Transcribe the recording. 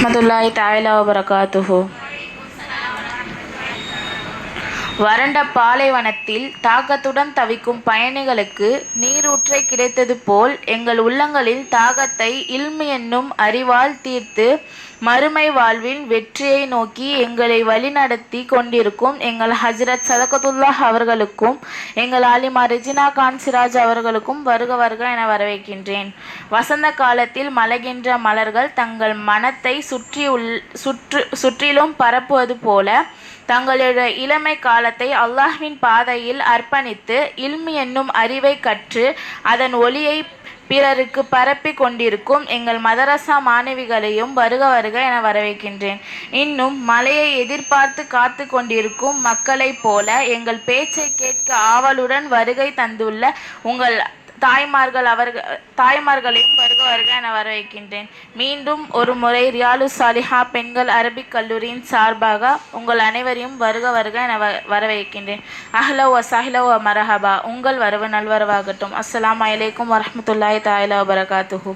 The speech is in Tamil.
வரஹ்மத்துல்லாஹி தஆலா வபரகாத்துஹு. வறண்ட பாலைவனத்தில் தாகத்துடன் தவிக்கும் பயணிகளுக்கு நீரூற்றை கிடைத்தது போல் எங்கள் உள்ளங்களில் தாகத்தை இல்மு என்னும் அறிவால் தீர்த்து மறுமை வாழ்வின் வெற்றியை நோக்கி எங்களை வழிநடத்தி கொண்டிருக்கும் எங்கள் ஹஜ்ரத் சதகத்துல்லாஹ் அவர்களுக்கும் எங்கள் ஆலிமா ரெஜினா கான் சிராஜ் அவர்களுக்கும் வருக வருக என வரவேற்கின்றேன். வசந்த காலத்தில் மலர்கின்ற மலர்கள் தங்கள் மனத்தை சுற்றிலும் பரப்புவது போல தங்களுடைய இளமை காலத்தை அல்லாஹ்வின் பாதையில் அர்ப்பணித்து இல்மு என்னும் அறிவை கற்று அதன் ஒளியை பிறருக்கு பரப்பி கொண்டிருக்கும் எங்கள் மதரசா மாணவிகளையும் வருக வருக என வரவேற்கின்றேன். இன்னும் மழையை எதிர்பார்த்து காத்து கொண்டிருக்கும் மக்களைப் போல எங்கள் பேச்சை கேட்க ஆவலுடன் வருகை தந்துள்ள உங்கள் தாய்மார்களையும் வருக வருக என வரவேற்கின்றேன். மீண்டும் ஒரு முறை ரியாலு சாலிஹா பெண்கள் அரபிக் கல்லூரியின் சார்பாக உங்கள் அனைவரையும் வருக வருக என வரவேற்கின்றேன். அஹ்லா வ சஹ்லா வ மரஹபா. உங்கள் வரவு நல்வரவாகட்டும். அஸ்ஸலாமு அலைக்கும் வரஹ்மத்துல்லாஹி தஆலா வபரகாத்துஹு.